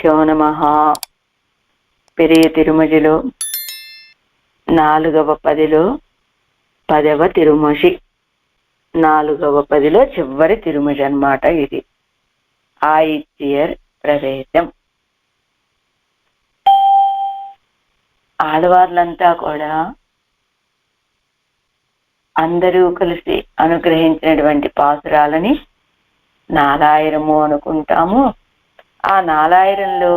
గురుభ్యో నమః. పెరియ తిరుమజిలో 4వ పదిలో 10వ తిరుమజి, 4వ పదిలో చివరి తిరుమజి అన్నమాట. ఇది ఆయిత్యర్ ప్రవేశం. ఆడవార్లంతా కూడా అందరూ కలిసి అనుగ్రహించినటువంటి పాసురాలని నాలాయిరము అనుకుంటాము. ఆ నాలాయిరంలో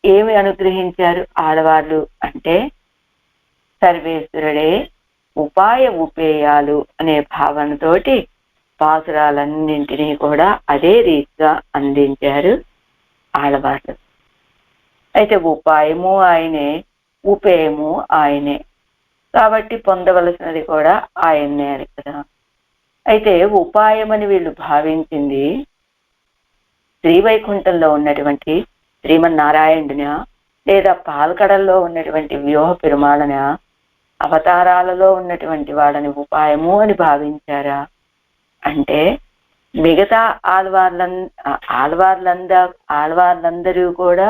ఏమి అనుగ్రహించారు ఆడవాళ్ళు అంటే సర్వేశ్వరుడే ఉపాయ ఉపేయాలు అనే భావనతోటి పాసురాలన్నింటినీ కూడా అదే రీతిగా అందించారు ఆడవాళ్ళు. అయితే ఉపాయము ఆయనే, ఉపేయము ఆయనే, కాబట్టి పొందవలసినది కూడా ఆయన్నే అని కదా. అయితే ఉపాయమని వీళ్ళు భావించింది శ్రీవైకుంఠంలో ఉన్నటువంటి శ్రీమన్నారాయణుడిన, లేదా పాల్కడల్లో ఉన్నటువంటి వ్యూహ పెరుమాళన, అవతారాలలో ఉన్నటువంటి వాళ్ళని ఉపాయము అని భావించారా అంటే మిగతా ఆళ్వార్లందరూ కూడా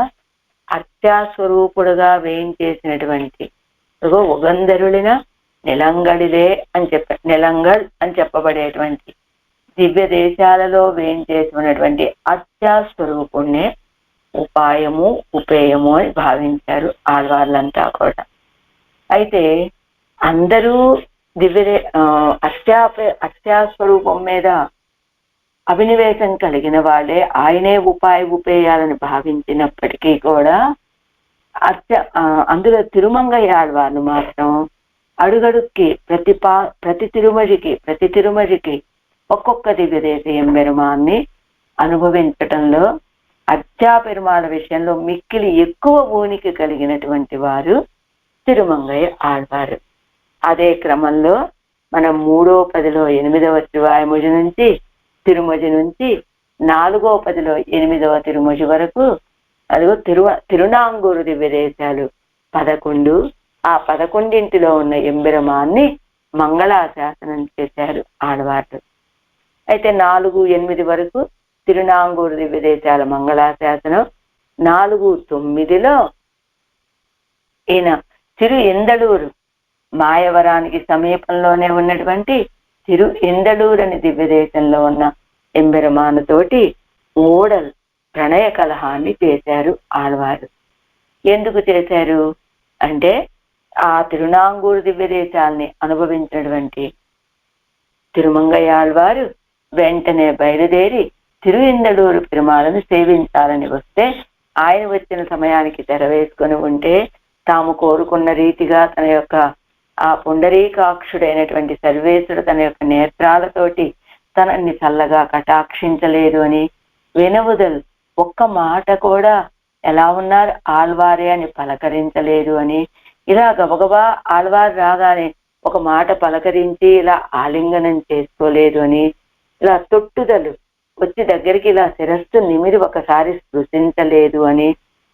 అత్యాస్వరూపుడుగా వేయించేసినటువంటి ఉగంధరులిన నిలంగడిలే నిలంగల్ అని చెప్పబడేటువంటి దివ్య దేశాలలో వేయించేసి ఉన్నటువంటి అత్యాస్వరూపుణ్ణే ఉపాయము ఉపేయము అని భావించారు ఆళ్వార్లంతా కూడా. అయితే అందరూ అత్యాస్వరూపం మీద అభినివేశం కలిగిన వాళ్ళే ఆయనే ఉపాయ ఉపేయాలని భావించినప్పటికీ కూడా అందులో తిరుమంగయ్య ఆళ్వార్లు మాత్రం అడుగడుక్కి ప్రతి తిరుమజికి ఒక్కొక్క దివ్య దేశ ఎంబెరుమాన్ని అనుభవించటంలో అర్చా పెరుమాళ విషయంలో మిక్కిలి ఎక్కువ ఊనికి కలిగినటువంటి వారు తిరుమంగయ్య ఆళ్వారు. అదే క్రమంలో మనం 3వ పదిలో 8వ తిరువాయుమొజి నుంచి తిరుమజి నుంచి 4వ పదిలో 8వ తిరుమజి వరకు అదిగో తిరునాంగూరు దివ్య దేశాలు 11, ఆ 11 ఉన్న ఎంబెరమాన్ని మంగళాశాసనం చేశారు ఆడవారు. అయితే 4, 8 వరకు తిరునాంగూరు దివ్య దేశాల మంగళాశాసనం, 4, 9లో ఈయన తిరు ఎందలూరు మాయవరానికి సమీపంలోనే ఉన్నటువంటి తిరు ఎందలూరు అని దివ్య దేశంలో ఉన్న ఎంబెరమానుతోటి ఓడల్ ప్రణయ కలహాన్ని చేశారు ఆళ్వారు. ఎందుకు చేశారు అంటే ఆ తిరునాంగూరు దివ్య దేశాలని అనుభవించినటువంటి తిరుమంగయ్య ఆళ్వారు వెంటనే బయలుదేరి తిరు ఎందలూరు పెరుమాళను సేవించాలని వస్తే ఆయన వచ్చిన సమయానికి తెరవేసుకొని ఉంటే తాము కోరుకున్న రీతిగా తన యొక్క ఆ పుండరీకాక్షుడైనటువంటి సర్వేశ్వరుడు తన యొక్క నేత్రాలతోటి తనని చల్లగా కటాక్షించలేదు అని, వెనువదల్ ఒక్క మాట కూడా ఎలా ఉన్నారు ఆళ్వారే అని పలకరించలేదు అని, ఇలా గబగబా ఆళ్వారు రాగానే ఒక మాట పలకరించి ఇలా ఆలింగనం చేసుకోలేదు అని, ఇలా తొట్టుదలు వచ్చి దగ్గరికి ఇలా శిరస్సు నిమిరి ఒకసారి స్పృశించలేదు అని,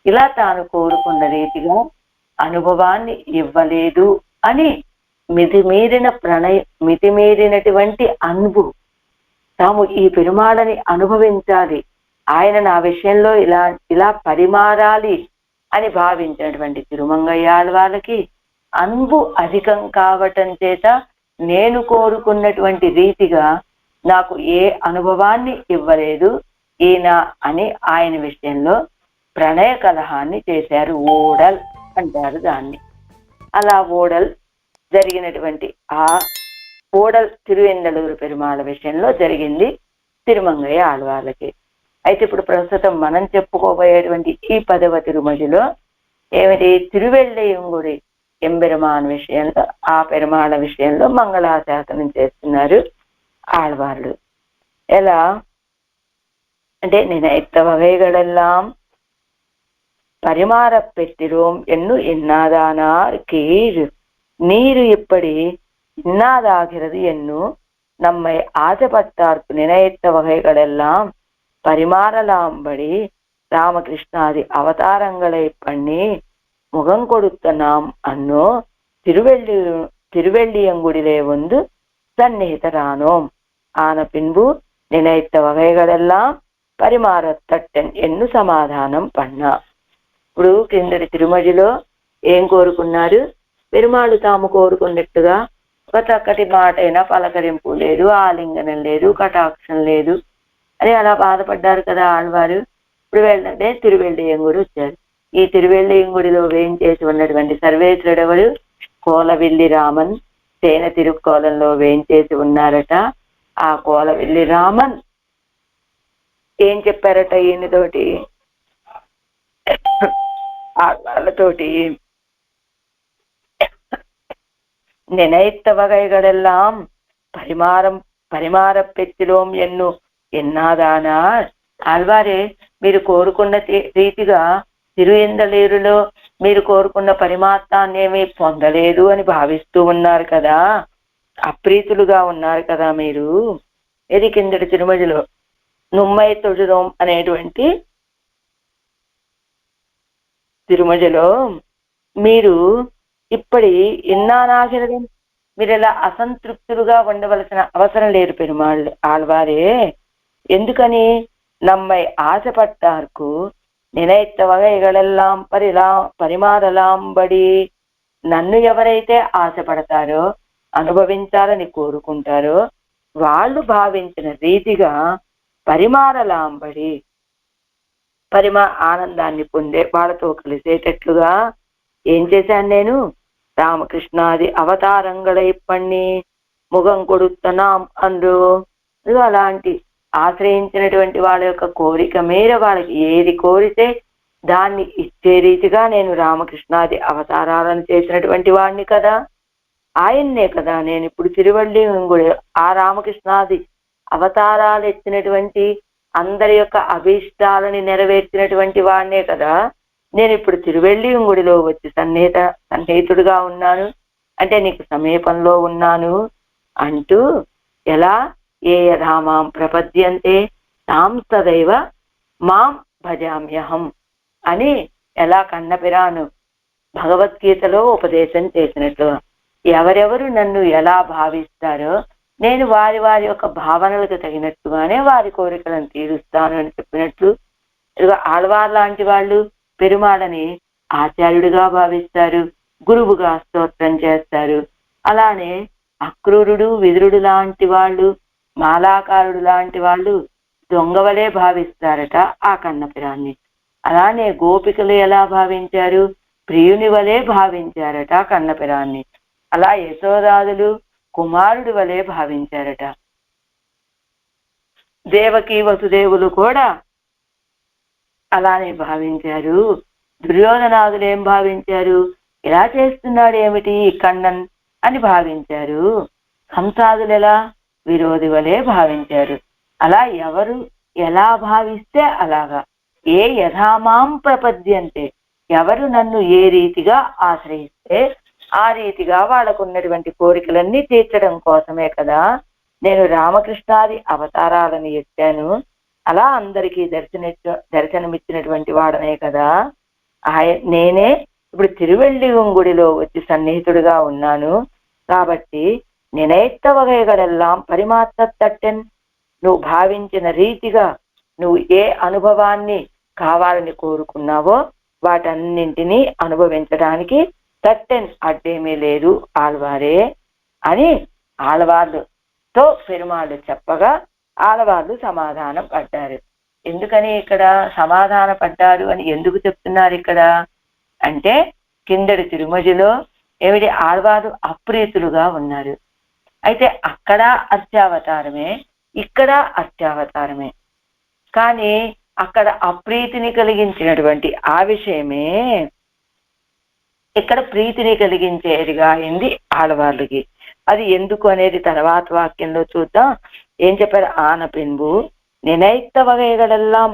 ఇలా తాను కోరుకున్న రీతిగా అనుభవాన్ని ఇవ్వలేదు అని మితిమీరినటువంటి అన్బు, తాము ఈ పెరుమాళని అనుభవించాలి, ఆయన నా విషయంలో ఇలా పరిమారాలి అని భావించినటువంటి తిరుమంగయ్య వాళ్ళకి అన్బు అధికం కావటం చేత నేను కోరుకున్నటువంటి రీతిగా నాకు ఏ అనుభవాన్ని ఇవ్వలేదు ఈయన అని ఆయన విషయంలో ప్రణయ కలహాన్ని చేశారు. ఓడల్ అంటారు దాన్ని. అలా ఓడల్ జరిగినటువంటి ఆ ఓడల్ తిరువెందలూరు పెరుమాళ విషయంలో జరిగింది తిరుమంగయ్య ఆళ్వార్లకి. అయితే ఇప్పుడు ప్రస్తుతం మనం చెప్పుకోబోయేటువంటి ఈ 10వ తిరుమజిలో ఏమిటి, తిరువెళ్ళయంగుడి ఎంబెరుమాన్ విషయంలో ఆ పెరుమాళ విషయంలో మంగళాశాసనం చేస్తున్నారు ఆళ్వార్లు. ఎలా అంటే నిனைத்த வகைகளெல்லாம் பரிமாற பெற்றிரோம் என்னும் எண்ணாதானார் கீழ் நீரு இப்படி இன்னாதாகிறது என்னும் நம்மை ஆசைப்பட்டார்க்கு நினைத்த வகைகளெல்லாம் பரிமாறலாம்படி ராமகிருஷ்ணாதி அவதாரங்களை பண்ணி முகம் கொடுத்த நாம் அன்னோ திருவெள்ளியங்குடிலே சந்நிహితరానోం. ఆన పిన్బు నిனைத்த వగైగడెల్లాం పరిమారత్తట్టెన్ ఎన్ను సమాధానం పన్నా. ఇప్పుడు కిందటి తిరుమజిలో ఏం కోరుకున్నారు? పెరుమాళ్ళు తాము కోరుకున్నట్టుగా ఒక చక్కటి మాట అయినా పలకరింపు లేదు, ఆలింగనం లేదు, కటాక్షం లేదు అని అలా బాధపడ్డారు కదా ఆళ్వారు. ఇప్పుడు వెళ్ళంటే తిరువెళ్ళియంగుడు వచ్చారు. ఈ తిరువెళ్ళియంగుడిలో వేయించేసి ఉన్నటువంటి సర్వేశ్వరుడెవరు? కోలవిల్లి రామన్ తేనె తిరుక్కోలంలో వేయించేసి ఉన్నారట. ఆ కోలవిల్లి రామన్ ఏం చెప్పారట ఈయనతోటి, వాళ్ళతోటి? நினைத்த வகைகளெல்லாம் పరిమార పెత్తిలోం ఎన్ను ఎన్నాదానార్. ఆల్వారే మీరు కోరుకున్న రీతిగా తిరుఎందలేరులో మీరు కోరుకున్న పరిమాత్తాన్ని ఏమీ పొందలేదు అని భావిస్తూ ఉన్నారు కదా, అప్రీతులుగా ఉన్నారు కదా మీరు. ఇది కిందటి తిరుమజిలో నుమ్మై తొడురోం అనేటువంటి తిరుమజిలో మీరు ఇప్పటి ఇన్నానాగిరది మీరు ఇలా అసంతృప్తులుగా ఉండవలసిన అవసరం లేదు పెరుమాళ్ళు ఆళ్వారే. ఎందుకని? நம்மை ఆశపట్టార్కు నినైత్త వగైగళెల్లాం పరిమారలాంబడి. నన్ను ఎవరైతే ఆశపడతారో, అనుభవించాలని కోరుకుంటారో వాళ్ళు భావించిన రీతిగా పరిమారలాంబడి ఆనందాన్ని పొందే వాళ్ళతో కలిసేటట్లుగా ఏం చేశాను నేను? రామకృష్ణాది అవతారంగళై పణ్ణి ముఖం కొడుతున్నాం అందు. అలాంటి ఆశ్రయించినటువంటి వాళ్ళ యొక్క కోరిక మేర వాళ్ళకి ఏది కోరితే దాన్ని ఇచ్చే రీతిగా నేను రామకృష్ణాది అవతారాలను చేసినటువంటి వాడిని కదా, ఆయన్నే కదా నేను ఇప్పుడు తిరువళ్ళింగుడి ఆ రామకృష్ణాది అవతారాలు ఎత్తినటువంటి అందరి యొక్క అభీష్టాలని నెరవేర్చినటువంటి వాడినే కదా నేను ఇప్పుడు తిరువెళ్ళింగుడిలో వచ్చి సన్నిహితుడుగా ఉన్నాను, అంటే నీకు సమీపంలో ఉన్నాను అంటూ ఎలా ఏ యథామాం ప్రపద్యంతే తాం తదైవ మాం భజామ్యహం అని ఎలా కన్నపిరాను భగవద్గీతలో ఉపదేశం చేసినట్లుగా ఎవరెవరు నన్ను ఎలా భావిస్తారో నేను వారి వారి యొక్క భావనలకు తగినట్టుగానే వారి కోరికలను తీరుస్తాను అని చెప్పినట్లు, ఆళ్వార్ లాంటి వాళ్ళు పెరుమాళని ఆచార్యుడిగా భావిస్తారు, గురువుగా స్తోత్రం చేస్తారు. అలానే అక్రూరుడు విదురుడు లాంటి వాళ్ళు, మాలాకారుడు లాంటి వాళ్ళు దొంగవలే భావిస్తారట ఆ కన్నపిరాన్ని. అలానే గోపికలు ఎలా భావించారు? ప్రియుని వలే భావించారట కన్నపిరాన్ని. అలా యశోదాదులు కుమారుడి వలే భావించారట. దేవకి వసుదేవులు కూడా అలానే భావించారు. దుర్యోధనాదులు ఏం భావించారు? ఇలా చేస్తున్నాడు ఏమిటి కన్నన్ అని భావించారు. హంసాదులు ఎలా? విరోధి వలే భావించారు. అలా ఎవరు ఎలా భావిస్తే అలాగా. ఏ యథామాం ప్రపద్యంతే, ఎవరు నన్ను ఏ రీతిగా ఆశ్రయిస్తే ఆ రీతిగా వాళ్ళకు ఉన్నటువంటి కోరికలన్నీ తీర్చడం కోసమే కదా నేను రామకృష్ణాది అవతారాలను ఎత్తాను. అలా అందరికీ దర్శనమిచ్చినటువంటి వాడనే కదా నేనే ఇప్పుడు తిరువెళ్ళింగుడిలో వచ్చి సన్నిహితుడిగా ఉన్నాను. కాబట్టి నినైత్త వగైగళెల్లాం పరిమాత్తట్టెన్. నువ్వు భావించిన రీతిగా నువ్వు ఏ అనుభవాన్ని కావాలని కోరుకున్నావో వాటన్నింటినీ అనుభవించడానికి తట్టెన్ అడ్డేమీ లేదు ఆళ్వారే అని ఆళ్వార్లతో పెరుమాళ్ళు చెప్పగా ఆళ్వార్లు సమాధానం పడ్డారు. ఎందుకని ఇక్కడ సమాధాన పడ్డారు అని ఎందుకు చెప్తున్నారు ఇక్కడ అంటే, కిందటి తిరుమజిలో ఏమిటి ఆళ్వారు అప్రీతులుగా ఉన్నారు. అయితే అక్కడ అర్చావతారమే, ఇక్కడ అర్చావతారమే. కానీ అక్కడ అప్రీతిని కలిగించినటువంటి ఆ విషయమే ఇక్కడ ప్రీతిని కలిగించేదిగా అయింది ఆడవాళ్ళకి. అది ఎందుకు అనేది తర్వాత వాక్యంలో చూద్దాం. ఏం చెప్పారు? ఆన పిన్బు నినైత్త వగైగళెల్లాం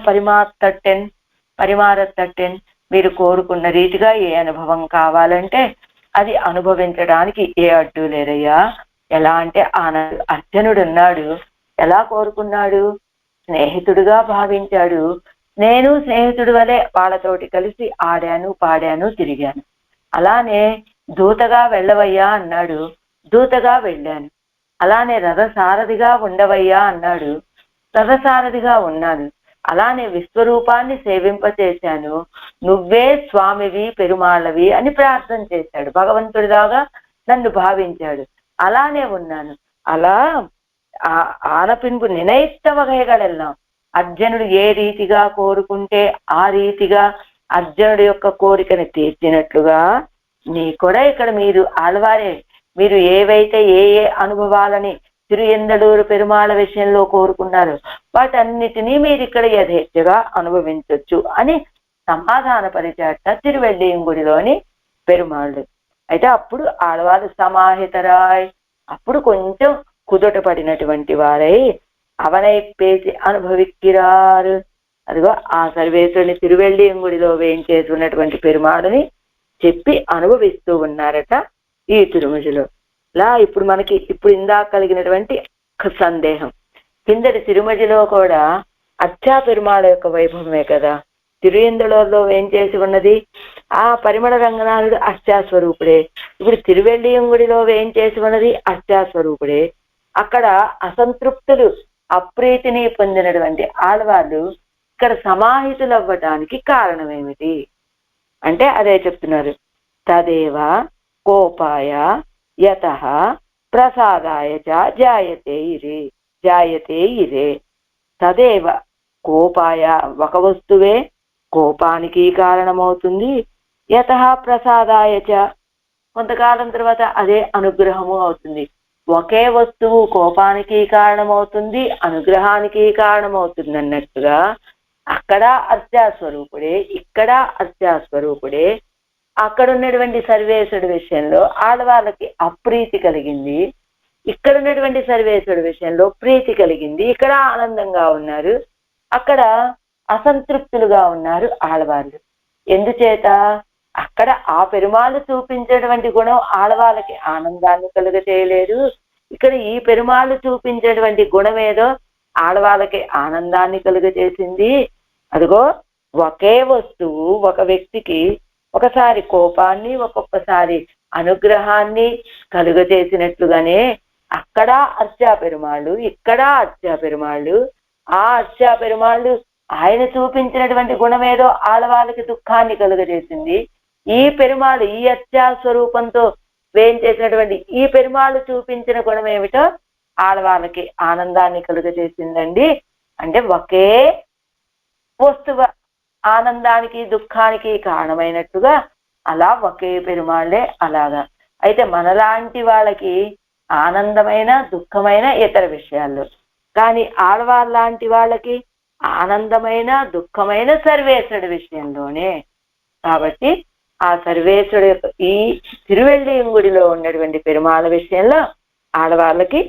పరిమారత్తట్టెన్. మీరు కోరుకున్న రీతిగా ఏ అనుభవం కావాలంటే అది అనుభవించడానికి ఏ అడ్డు లేదయ్యా. ఎలా అంటే అర్జునుడు ఉన్నాడు, ఎలా కోరుకున్నాడు? స్నేహితుడుగా భావించాడు. నేను స్నేహితుడి వలె వాళ్ళతోటి కలిసి ఆడాను, పాడాను, తిరిగాను. అలానే దూతగా వెళ్ళవయ్యా అన్నాడు, దూతగా వెళ్ళాను. అలానే రథసారథిగా ఉండవయ్యా అన్నాడు, రథసారథిగా ఉన్నాను. అలానే విశ్వరూపాన్ని సేవింపచేశాను, నువ్వే స్వామివి పెరుమాళవి అని ప్రార్థన చేశాడు. భగవంతుడిలాగా నన్ను భావించాడు. అలానే ఉన్నాను. అలా ఆనపిన్పు నిனைத்த வகைகளெல்லாம் అర్జునుడు ఏ రీతిగా కోరుకుంటే ఆ రీతిగా అర్జునుడి యొక్క కోరికను తీర్చినట్లుగా నీ కూడా ఇక్కడ మీరు ఆళ్వారే, మీరు ఏవైతే ఏ ఏ అనుభవాలని తిరుఎందలూరు పెరుమాళ విషయంలో కోరుకున్నారు వాటన్నిటినీ మీరు ఇక్కడ యథేచ్ఛగా అనుభవించవచ్చు అని సమాధానపరిచేట తిరువెళ్ళింగుడిలోని పెరుమాళ్ళు. అయితే అప్పుడు ఆడవారు సమాహితరాయ్, అప్పుడు కొంచెం కుదుట పడినటువంటి వారై అవనై పేసి అనుభవిక్కిరారు. అదిగో ఆ సర్వేశ్వరుని తిరువెళ్ళింగుడిలో వేయించేసి ఉన్నటువంటి పెరుమాడుని చెప్పి అనుభవిస్తూ ఉన్నారట ఈ తిరుమజిలో. ఇలా ఇప్పుడు మనకి ఇప్పుడు ఇందాక కలిగినటువంటి సందేహం, కిందటి తిరుమజిలో కూడా అచ్చా పెరుమాళ యొక్క వైభవమే కదా. తిరుయందలలో ఏం చేసి ఉన్నది ఆ పరిమళ రంగనాథుడు అష్టాస్వరూపుడే. ఇప్పుడు తిరువెళ్ళియంగుడిలో ఏం చేసి ఉన్నది అష్టాస్వరూపుడే. అక్కడ అసంతృప్తులు అప్రీతిని పొందినటువంటి ఆడవాళ్ళు ఇక్కడ సమాహితులు అవ్వటానికి కారణం ఏమిటి అంటే అదే చెప్తున్నారు. తదేవ కోపాయ యతః ప్రసాదాయ చ జాయతే ఇరే. తదేవ కోపాయ ఒక వస్తువే కోపానికి కారణమవుతుంది, యతః ప్రసాదాయ చ కొంతకాలం తర్వాత అదే అనుగ్రహము అవుతుంది. ఒకే వస్తువు కోపానికి కారణమవుతుంది, అనుగ్రహానికి కారణమవుతుంది అన్నట్టుగా అక్కడ అర్చాస్వరూపుడే, ఇక్కడ అర్చాస్వరూపుడే. అక్కడ ఉన్నటువంటి సర్వేశ్వరుడి విషయంలో ఆడవాళ్ళకి అప్రీతి కలిగింది, ఇక్కడ ఉన్నటువంటి సర్వేశ్వరుడి విషయంలో ప్రీతి కలిగింది. ఇక్కడ ఆనందంగా ఉన్నారు, అక్కడ అసంతృప్తులుగా ఉన్నారు ఆడవాళ్ళు. ఎందుచేత అక్కడ ఆ పెరుమాళ్ళు చూపించేటువంటి గుణం ఆడవాళ్ళకి ఆనందాన్ని కలుగ చేయలేదు, ఇక్కడ ఈ పెరుమాళ్ళు చూపించేటువంటి గుణం ఏదో ఆడవాళ్ళకి ఆనందాన్ని కలుగ చేసింది. అదిగో ఒకే వస్తువు ఒక వ్యక్తికి ఒకసారి కోపాన్ని ఒక్కొక్కసారి అనుగ్రహాన్ని కలుగ చేసినట్లుగానే అక్కడ అర్చా పెరుమాళ్ళు, ఇక్కడ అర్చా పెరుమాళ్ళు. ఆ అర్చా పెరుమాళ్ళు ఆయన చూపించినటువంటి గుణమేదో ఆడవాళ్ళకి దుఃఖాన్ని కలుగజేసింది. ఈ పెరుమాళ్ళు ఈ అర్చా స్వరూపంతో వేం చేసినటువంటి ఈ పెరుమాళ్ళు చూపించిన గుణం ఏమిటో ఆడవాళ్ళకి ఆనందాన్ని కలుగజేసిందండి. అంటే ఒకే వస్తువు ఆనందానికి దుఃఖానికి కారణమైనట్టుగా అలా ఒకే పెరుమాళ్ళే అలాగా. అయితే మనలాంటి వాళ్ళకి ఆనందమైన దుఃఖమైన ఇతర విషయాల్లో, కానీ ఆడవాళ్ళ లాంటి వాళ్ళకి ఆనందమైన దుఃఖమైన సర్వేశ్వరుడి విషయంలోనే. కాబట్టి ఆ సర్వేశ్వరుడు యొక్క ఈ తిరువెళ్ళింగుడిలో ఉన్నటువంటి పెరుమాళ విషయంలో ఆడవాళ్ళకి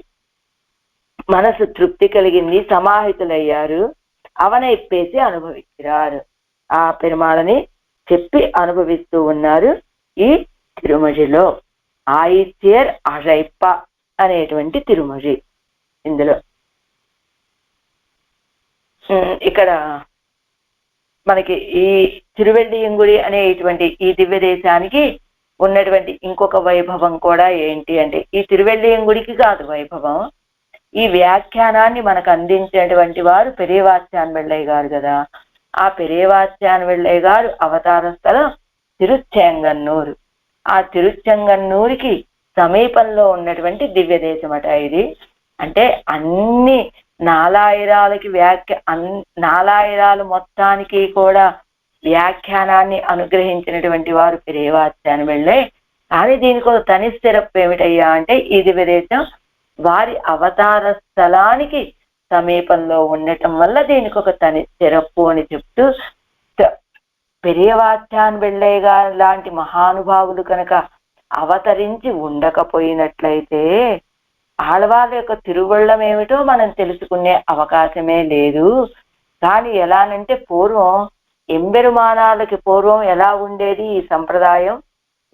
మనసు తృప్తి కలిగింది, సమాహితులయ్యారు, అవనైప్పేసి అనుభవించారు. ఆ పెరుమాళని చెప్పి అనుభవిస్తూ ఉన్నారు ఈ తిరుమజిలో. ఆయిత్యర్ అజైప్ప అనేటువంటి తిరుమజి. ఇందులో ఇక్కడ మనకి ఈ తిరువెళ్ళియంగుడి అనేటువంటి ఈ దివ్య దేశానికి ఉన్నటువంటి ఇంకొక వైభవం కూడా ఏంటి అంటే, ఈ తిరువెళ్ళియంగుడికి కాదు వైభవం, ఈ వ్యాఖ్యానాన్ని మనకు అందించేటువంటి వారు పెరియవాచ్యాన్ వెள்ளయ్య గారు కదా. ఆ పెరియవాచ్యాన్ వెள்ளయ్య గారు అవతార స్థలం తిరుచెంగన్నూరు. ఆ తిరుచెంగన్నూరికి సమీపంలో ఉన్నటువంటి దివ్య దేశం అట ఇది. అంటే అన్ని నాలాయిరాలకి నాలాయిరాలు మొత్తానికి కూడా వ్యాఖ్యానాన్ని అనుగ్రహించినటువంటి వారు పెరియవాచ్యాన్ వెள்ளయ్య. కానీ దీనికి ఒక తని స్థిరప్పు ఏమిటయ్యా అంటే, ఈ దివ్య దేశం వారి అవతార స్థలానికి సమీపంలో ఉండటం వల్ల దీనికి ఒక తని స్థిరప్పు అని చెప్తూ, పెరియవాచ్యాన్ వెள்ளయ్య గారు లాంటి మహానుభావులు కనుక అవతరించి ఉండకపోయినట్లయితే ఆడవాళ్ళ యొక్క తిరువళ్ళం ఏమిటో మనం తెలుసుకునే అవకాశమే లేదు. కానీ ఎలానంటే పూర్వం ఎంబెరుమానాలకి పూర్వం ఎలా ఉండేది ఈ సంప్రదాయం,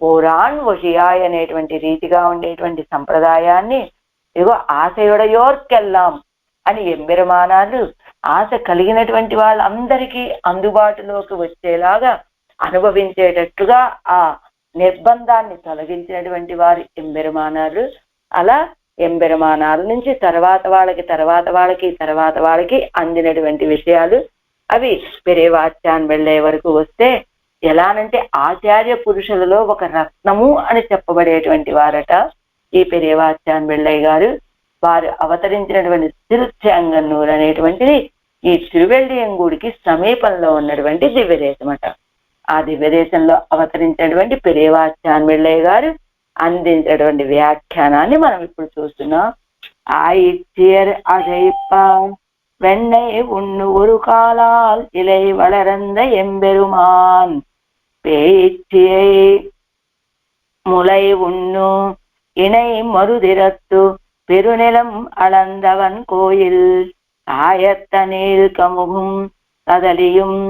పురాణ్ వషియాయ్ అనేటువంటి రీతిగా ఉండేటువంటి సంప్రదాయాన్ని ఇగో ఆశయుడయోర్కెల్లాం అని ఎంబెరుమానాలు ఆశ కలిగినటువంటి వాళ్ళందరికీ అందుబాటులోకి వచ్చేలాగా అనుభవించేటట్టుగా ఆ నిర్బంధాన్ని తొలగించినటువంటి వారు ఎంబెరుమానాలు. అలా ఎంబెరుమానాల నుంచి తర్వాత వాళ్ళకి అందినటువంటి విషయాలు అవి పెరేవాచ్యాన్ వెళ్ళే వరకు వస్తే ఎలానంటే ఆచార్య పురుషులలో ఒక రత్నము అని చెప్పబడేటువంటి వారట ఈ పెరేవాచ్యాన్ వెళ్ళయ్య గారు. వారు అవతరించినటువంటి తిరుచాంగన్నూరు అనేటువంటిది ఈ తిరువెల్లియంగూడికి సమీపంలో ఉన్నటువంటి దివ్యదేశం అట. ఆ దివ్యదేశంలో అవతరించినటువంటి పెరేవాచ్యాన్ వెళ్ళయ్య గారు అందించినటువంటి వ్యాఖ్యానాన్ని మనం ఇప్పుడు చూస్తున్నాం. ஆயிற்றியர் அழைப்பான் வெண்ணை உண்ணு ஒரு காலால் இலை வளர்ந்த எம்பெருமான் பேச்சியை முளை உண்ணு இணை மருதிரத்து பெருநிலம் அளந்தவன் கோயில் ஆயத்தனில் கமுகும் கதலியும்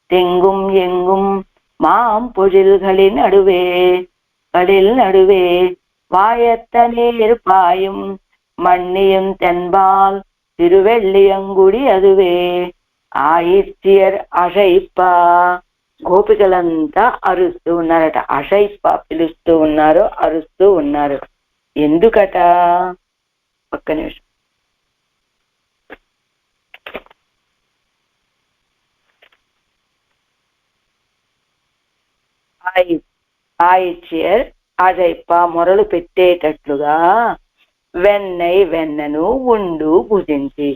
தெங்கும் எங்கும் மாம் பொழில்களின் நடுவே வாயத்த நீர் பாயும் மண்ணியும் தென்பால் తిరువెల్లియంగుడి అదువే ఆయిత్యర్ అషైప్ప. గోపికలంతా అరుస్తూ ఉన్నారట. అషైప్ప పిలుస్తూ ఉన్నారు, అరుస్తూ ఉన్నారు. ఎందుకట? ఒక్క నిమిషం. ఆయిత్యర్ అషైప్ప మొరలు పెట్టేటట్లుగా వెన్నను ఉండు భుజించి.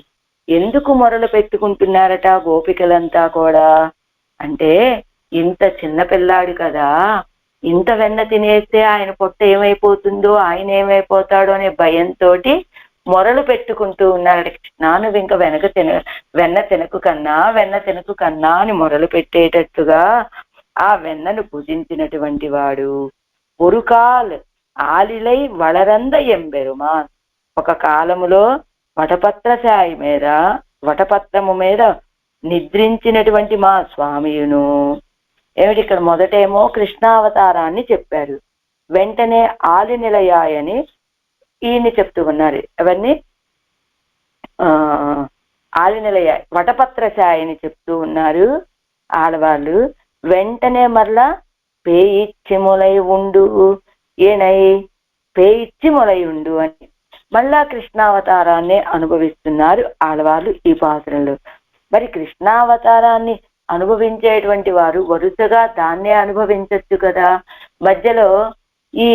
ఎందుకు మొరలు పెట్టుకుంటున్నారట గోపికలంతా కూడా అంటే, ఇంత చిన్న పిల్లాడు కదా, ఇంత వెన్న తినేస్తే ఆయన పొట్ట ఏమైపోతుందో, ఆయన ఏమైపోతాడో అనే భయంతో మొరలు పెట్టుకుంటూ ఉన్నారట. నాను ఇంక వెన్న తినకు కన్నా అని మొరలు పెట్టేటట్టుగా ఆ వెన్నను భుజించినటువంటి వాడు ఒరుకాల్ ఆలిలై వళరంద ఎంబెరుమాన్. ఒక కాలములో వటపత్రము మీద నిద్రించినటువంటి మా స్వామియును. ఏమిటి ఇక్కడ మొదటేమో కృష్ణావతారాన్ని చెప్పారు, వెంటనే ఆలి నిలయాయని ఈయన్ని చెప్తూ ఉన్నారు. ఎవరిని? ఆలి నిలయ వటపత్రశాయని చెప్తూ ఉన్నారు ఆడవాళ్ళు. వెంటనే మరలా పేయిచ్చి మొలై ఉండు ఏనై పేయిచ్చి మొలై ఉండు అని మళ్ళా కృష్ణావతారాన్ని అనుభవిస్తున్నారు ఆడవాళ్ళు ఈ పాత్రలో. మరి కృష్ణావతారాన్ని అనుభవించేటువంటి వారు వరుసగా దాన్నే అనుభవించచ్చు కదా. మధ్యలో ఈ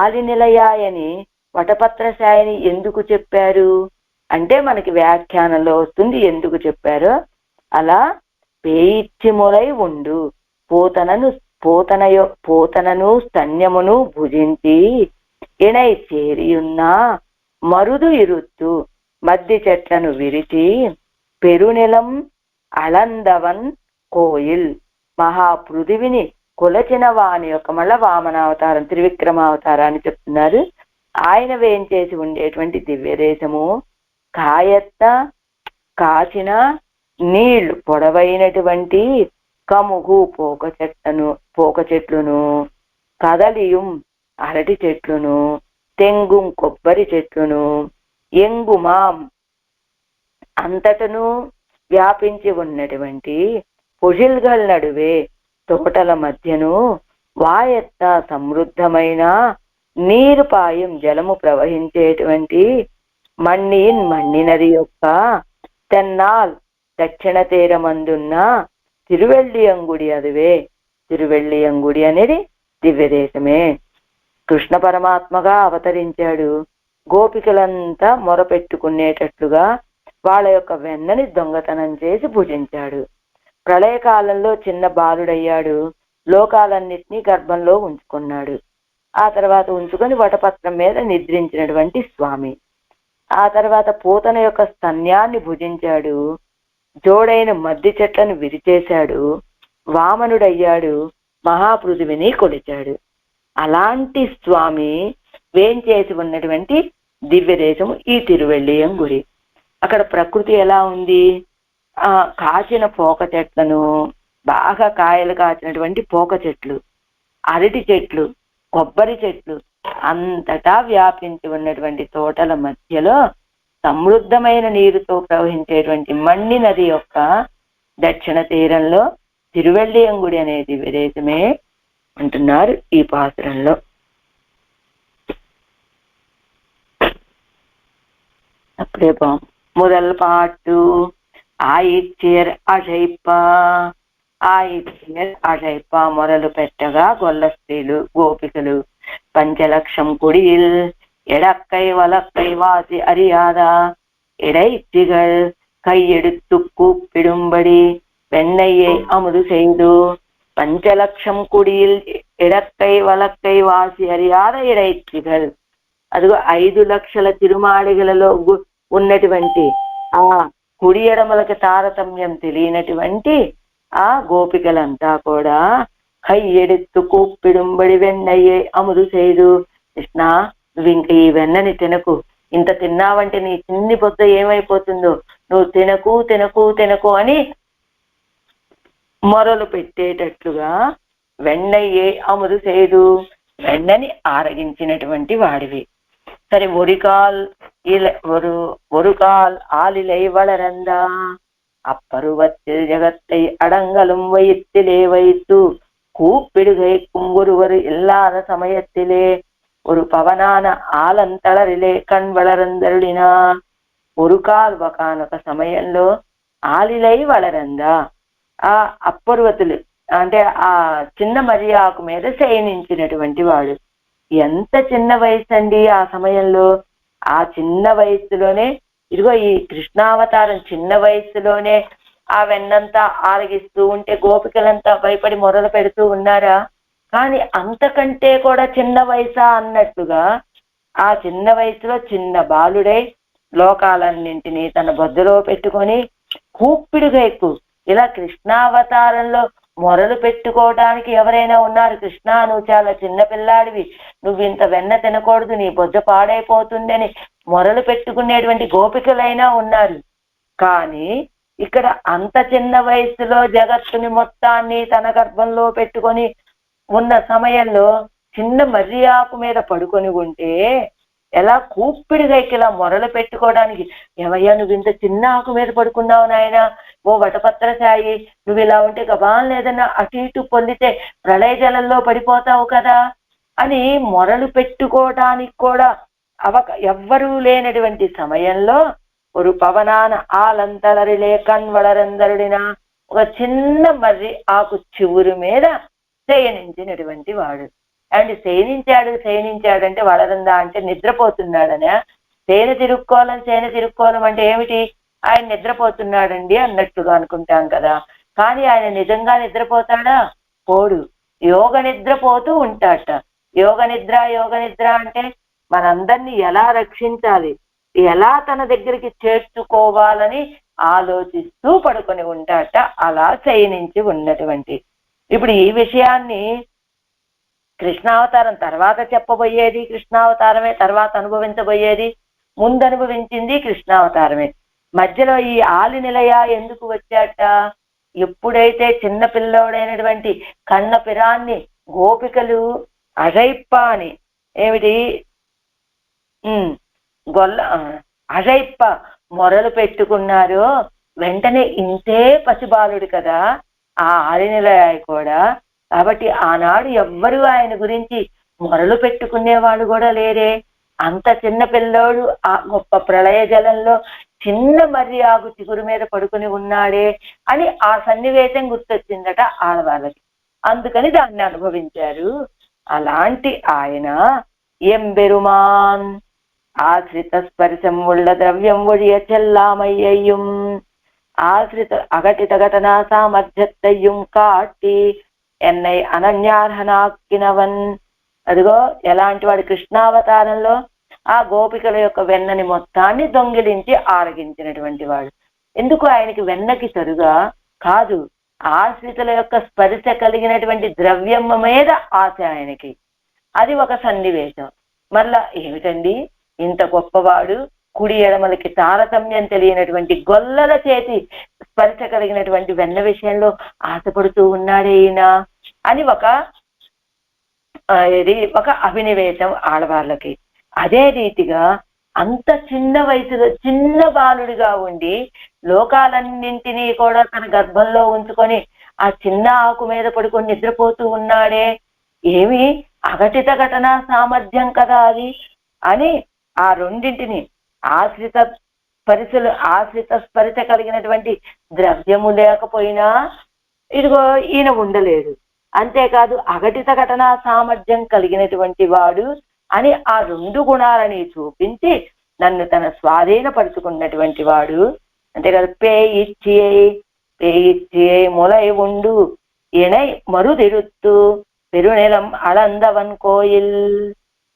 ఆది నిలయాయని వటపత్రశాయని ఎందుకు చెప్పారు అంటే మనకి వ్యాఖ్యానంలో వస్తుంది ఎందుకు చెప్పారో. అలా పేయిచ్చి మొలై ఉండు పోతనను స్తన్యమును భుజించి ఇణై చేరియున్న మరుదు ఇరుత్తు మద్ది చెట్లను విరిచి పెరునిలం అలందవన్ కోయిల్ మహాపృథివిని కొలచిన వాని యొక్క మళ్ళా వామనావతారం త్రివిక్రమావతారాన్ని చెప్తున్నారు. ఆయన వేయించేసి ఉండేటువంటి దివ్యదేశము కాచిన నీళ్లు పొడవైనటువంటి కముగు పోక చెట్లును కదలియుం అరటి చెట్లును తెంగుం కొబ్బరి చెట్లును ఎంగుమాం అంతటను వ్యాపించి ఉన్నటువంటి పొజిల్గల్ నడువే తోటల మధ్యను వాయత్త సమృద్ధమైన నీరు పాయం జలము ప్రవహించేటువంటి మణ్ణి నది యొక్క తెన్నాల్ దక్షిణ తీరమందున్న తిరువెల్లియంగుడి అదువే. తిరువెల్లియంగుడి అనేది దివ్యదేశమే. కృష్ణ పరమాత్మగా అవతరించాడు. గోపికలంతా మొరపెట్టుకునేటట్లుగా వాళ్ళ యొక్క వెన్నని దొంగతనం చేసి భుజించాడు. ప్రళయకాలంలో చిన్న బాలుడయ్యాడు. లోకాలన్నిటినీ గర్భంలో ఉంచుకున్నాడు. ఆ తర్వాత ఉంచుకొని వటపత్రం మీద నిద్రించినటువంటి స్వామి. ఆ తర్వాత పూతన యొక్క స్తన్యాన్ని భుజించాడు. జోడైన మద్ది చెట్లను విరిచేశాడు. వామనుడయ్యాడు. మహాపృథివిని కొలిచాడు. అలాంటి స్వామి వేంచేసి ఉన్నటువంటి దివ్యదేశము ఈ తిరువెల్లియంగుడి. అక్కడ ప్రకృతి ఎలా ఉంది? కాచిన పోక చెట్లను, బాగా కాయలు కాచినటువంటి పోక చెట్లు, అరటి చెట్లు, కొబ్బరి చెట్లు అంతటా వ్యాపించి ఉన్నటువంటి తోటల మధ్యలో సమృద్ధమైన నీరుతో ప్రవహించేటువంటి మణ్ణి నది యొక్క దక్షిణ తీరంలో తిరువెల్లియంగుడి అనే దివ్యదేశమే అంటున్నారు ఈ పాత్రంలో. అప్పుడే முதல் பாட்டு ఆయిత్యేర్ అజైప్ప. ఆయిత్యేర్ అజైప్ప మొదలు పెట్టగా గొల్ల స్త్రీలు గోపికలు పంచలక్షం కుడిயில் எடக்கை வலக்கை வாசி அறியாத இடைத்திகள் கையெடுத்து கூப்பிடும்படி வெண்ணையை அமுது செய்து పంచలక్షం కుడిயில் ఎడక్కై వలక్కై వాసి అరియాద ఇడైత్రిகள். అదిగో 5 లక్షల తిరుమాళిగలలో ఉన్నటువంటి ఆ కుడి ఎడమలకు తారతమ్యం తెలియనటువంటి ఆ గోపికలంతా కూడా కయ్యెడుత్తు కూప్పిడుంబడి వెన్నయ్యే అముదు చేయదు. కృష్ణ, నువ్వు ఇంక ఈ వెన్నని తినకు, ఇంత తిన్నావంటే నీ చిన్ని పొద్ద ఏమైపోతుందో, నువ్వు తినకు తినకు తినకు అని మొరలు పెట్టేటట్లుగా వెన్నయ్యే అముదు చేయదు, వెన్నని ఆరగించినటువంటి వాడివి. సరే, ஒருகால் ஆலிலை வளரந்தா அப்பருவத்தில் ஜகத்தை அடங்கலும் வயிற்றிலே வைத்து கூப்பிடுகைக்கும் ஒருவர் இல்லாத சமயத்திலே ஒரு పవనాన ఆలంతళరిలే కణ్ వళరందరుడినా. ஒரு కాల్ ఒకనొక సమయంలో ఆలిలై వళరందా, ఆ అప్పర్వతులు అంటే ఆ చిన్న మర్రి ఆకు మీద శయనించినటువంటి వాడు. ఎంత చిన్న వయసు అండి ఆ సమయంలో. ఆ చిన్న వయసులోనే ఇదిగో ఈ కృష్ణావతారం చిన్న వయసులోనే ఆ వెన్నంతా ఆరగిస్తూ ఉంటే గోపికలంతా భయపడి మొరలు పెడుతూ ఉన్నారా? కానీ అంతకంటే కూడా చిన్న వయసా అన్నట్టుగా ఆ చిన్న వయసులో చిన్న బాలుడై లోకాలన్నింటినీ తన బొద్దలో పెట్టుకొని కూప్పిడుగా ఎక్కువ ఇలా కృష్ణావతారంలో మొరలు పెట్టుకోవడానికి ఎవరైనా ఉన్నారు? కృష్ణ, నువ్వు చాలా చిన్న పిల్లాడివి, నువ్వు ఇంత వెన్న తినకూడదు, నీ బొజ్జ పాడైపోతుంది అని మొరలు పెట్టుకునేటువంటి గోపికలైనా ఉన్నారు. కానీ ఇక్కడ అంత చిన్న వయసులో జగత్తుని మొత్తాన్ని తన గర్భంలో పెట్టుకొని ఉన్న సమయంలో చిన్న మర్రి ఆకు మీద పడుకొని ఉంటే ఎలా కూప్పిడిగా ఇలా మొరలు పెట్టుకోవడానికి, ఏమయ్యా నువ్వు ఇంత చిన్న ఆకు మీద పడుకున్నావు నాయన, ఓ వటపత్రశాయి, నువ్వు ఇలా ఉంటే గబాన్ లేదన్నా అటు ఇటు పొందితే ప్రళయ జలంలో పడిపోతావు కదా అని మొరలు పెట్టుకోవడానికి కూడా ఎవ్వరూ లేనటువంటి సమయంలో ఒక పవనాన ఆలంతలరిలే కణ్ వళరందరుడిన ఒక చిన్న మర్రి ఆకు చివురు మీద శయనించినటువంటి వాడు. అండ్ శయనించాడు అంటే వళరందా అంటే నిద్రపోతున్నాడనే. సేన తిరుక్కోలం అంటే ఏమిటి? ఆయన నిద్రపోతున్నాడండి అన్నట్టుగా అనుకుంటాం కదా. కానీ ఆయన నిజంగా నిద్రపోతాడా? పోడు. యోగ నిద్రపోతూ ఉంటాట. యోగ నిద్ర అంటే మనందరినీ ఎలా రక్షించాలి, ఎలా తన దగ్గరికి చేర్చుకోవాలని ఆలోచిస్తూ పడుకొని ఉంటాట. అలా శయనించి ఉన్నటువంటి ఇప్పుడు ఈ విషయాన్ని కృష్ణావతారం తర్వాత చెప్పబోయేది కృష్ణావతారమే, తర్వాత అనుభవించబోయేది ముందు అనుభవించింది కృష్ణావతారమే. మధ్యలో ఈ ఆలి నిలయ ఎందుకు వచ్చాట? ఎప్పుడైతే చిన్న పిల్లోడైనటువంటి కన్న పిరాన్ని గోపికలు అజైప్ప అని ఏమిటి అజైప్ప మొరలు పెట్టుకున్నారో వెంటనే ఇంతే పసిబాలుడు కదా ఆ ఆలి నిలయ కూడా. కాబట్టి ఆనాడు ఎవ్వరూ ఆయన గురించి మొరలు పెట్టుకునేవాడు కూడా లేరే. అంత చిన్న పిల్లోడు ఆ గొప్ప ప్రళయ జలంలో చిన్న మర్రి ఆకు చిగురు మీద పడుకుని ఉన్నాడే అని ఆ సన్నివేశం గుర్తొచ్చిందట ఆడవాళ్ళకి. అందుకని దాన్ని అనుభవించారు. అలాంటి ఆయన ఎంబెరుమాన్ ఆశ్రిత స్పర్శం ఉళ్ళ ద్రవ్యం ఒழிய చెల్లామయ్యయ్యం ఆశ్రిత అఘటిత ఘటనా సామర్థ్యత్తయ్యం కాట్టి ఎన్నై అనన్యార్హనాక్కినవన్. అదిగో ఎలాంటి వాడు? కృష్ణావతారంలో ఆ గోపికల యొక్క వెన్నని మొత్తాన్ని దొంగిలించి ఆరగించినటువంటి వాడు. ఎందుకు? ఆయనకి వెన్నకి సరుగా కాదు, ఆశ్రితుల యొక్క స్పర్శ కలిగినటువంటి ద్రవ్యం మీద ఆశ ఆయనకి. అది ఒక సన్నివేశం. మళ్ళా ఏమిటండి, ఇంత గొప్పవాడు కుడి ఎడమలకి తారతమ్యం తెలియనటువంటి గొల్లల చేతి స్పర్శ కలిగినటువంటి వెన్న విషయంలో ఆశపడుతూ ఉన్నాడే ఈయన అని ఒక అభినివేశం ఆడవాళ్ళకి. అదే రీతిగా అంత చిన్న వయసులో చిన్న బాలుడిగా ఉండి లోకాలన్నింటినీ కూడా తన గర్భంలో ఉంచుకొని ఆ చిన్న ఆకు మీద పడుకొని నిద్రపోతూ ఉన్నాడే, ఏమి అఘటిత ఘటనా సామర్థ్యం కదా అది అని ఆ రెండింటిని ఆశ్రిత స్పరిశలు ఆశ్రిత స్పరిశ కలిగినటువంటి ద్రవ్యము లేకపోయినా ఇదిగో ఈయన ఉండలేడు. అంతేకాదు అఘటిత ఘటనా సామర్థ్యం కలిగినటువంటి వాడు అని ఆ 2 గుణాలని చూపించి నన్ను తన స్వాధీనపరుచుకున్నటువంటి వాడు. అంతేకాదు పేయిచ్చియే ములై ఉండు ఇణై మరుదిరుత్తు పెరునెలం అళందవన్ కోయిల్.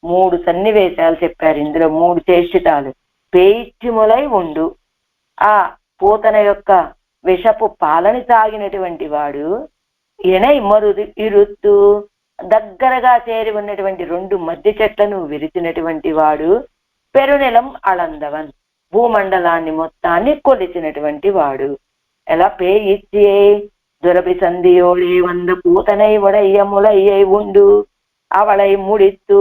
3 సన్నివేశాలు చెప్పారు ఇందులో, 3 చేష్టితాలు. పేయిచ్చి ములై ఉండు, ఆ పూతన యొక్క విషపు పాలని తాగినటువంటి వాడు. ఎనై మరుది ఇరుత్తు, దగ్గరగా చేరి ఉన్నటువంటి 2 మధ్య చెట్లను విరిచినటువంటి వాడు. పెరునెలం అళందవన్, భూమండలాన్ని మొత్తాన్ని కొలిచినటువంటి వాడు. ఎలా పేయిచ్చే దురపి సంధియోడే వంద పూతనై ఉడయ్య ములయ్యై ఉండు அவளை முடித்து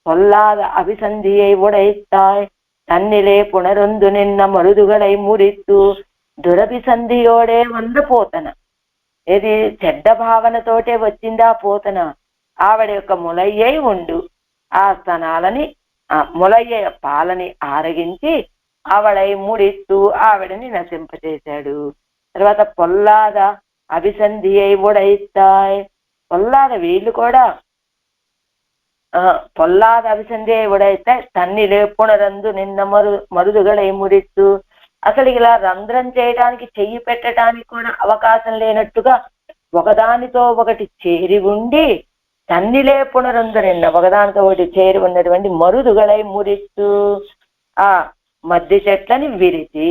பொல்லாத அபிசந்தியை உடைத்தாய் தன்னிலே புணரொந்து నిన్న మరుదుగలై ముడిత్తు. దురభిసంధియోడే వంద పోతన, ఇది చెడ్డ భావనతోటే వచ్చిందా పోతన. ఆవిడ యొక్క ములయ్యై ఉండు, ఆ స్తనాలని ములయ్య పాలని ఆరగించి ఆవిడై ముడిత్తు ఆవిడని నశింపచేశాడు. తర్వాత పొల్లాద అభిసంధి అయి ఉడైతాయ్, పొల్లాద వీళ్ళు కూడా పొల్లాద అభిసంధి అయి ఉడైతాయ్ తన్నిలే పునరందు నిన్న మరుదుగలై ముడిత్తు. అసలు ఇలా రంధ్రం చేయడానికి చెయ్యి పెట్టడానికి కూడా అవకాశం లేనట్టుగా ఒకదానితో ఒకటి చేరి ఉండి తన్నిలే పునరందు నిన్న ఒకదానితో ఒకటి చేరి ఉన్నటువంటి మరుదుగలై ముడిత్తు ఆ మధ్య చెట్లని విరిచి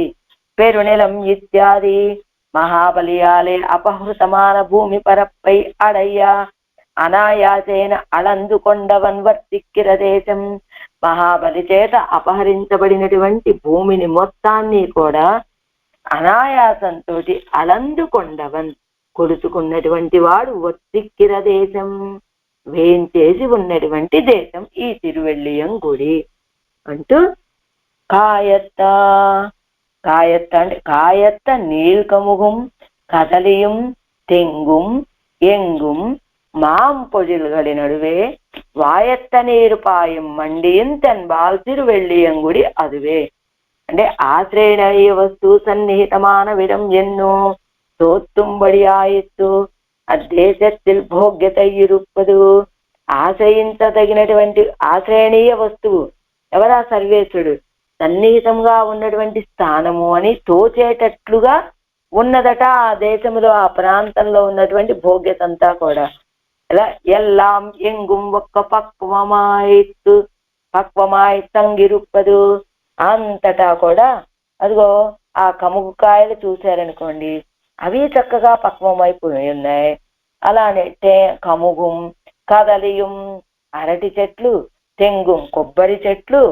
పెరునెలం ఇత్యాది మహాబలియాలే అపహృతమాన భూమి పరప్పై అడయ్యా అనాయాసేన అళందుకొండవన్ వర్తిక్కిర దేశం. మహాబలి చేత అపహరించబడినటువంటి భూమిని మొత్తాన్ని కూడా అనాయాసంతో అళందుకొండవన్ కొలుచుకున్నటువంటి వాడు వర్తిక్కిర దేశం, వేంచేసి ఉన్నటువంటి దేశం ఈ తిరువెళ్ళియం గుడి అంటూ కాయత్త కాయత్త అంటే కాయత్త నీల్కముగుం కదలియం తెంగుం ఎంగుం மாம்பொழில்களி நடுவே வாயத்த நீர் பாயும் மண்டியின் தென்பால் திருவெள்ளியங்குடி அதுவே. అంటే ఆశ్రయణీయ వస్తు సన్నిహితమాన విడం ఎన్నో తోత్తుంబడియాయిత్తు అద్దేశத்தில் భోగ్యత ఇరుప్పదు. ఆశ్రయించదగినటువంటి ఆశ్రయణీయ వస్తువు ఎవరా సర్వేశ్వరుడు, సన్నిహితంగా ఉన్నటువంటి స్థానము అని తోచేటట్లుగా ఉన్నదట ఆ దేశంలో ఆ ప్రాంతంలో ఉన్నటువంటి భోగ్యత అంతా కూడా. ఇలా ఎల్లాం ఎంగుం ఒక్క పక్వమాయి తంగిరుప్పదు, అంతటా కూడా అదిగో ఆ కముగు కాయలు చూశారనుకోండి అవి చక్కగా పక్వమైపోయి ఉన్నాయి. అలానే కముగుం కదలియం అరటి చెట్లు, తెంగుం కొబ్బరి చెట్లు.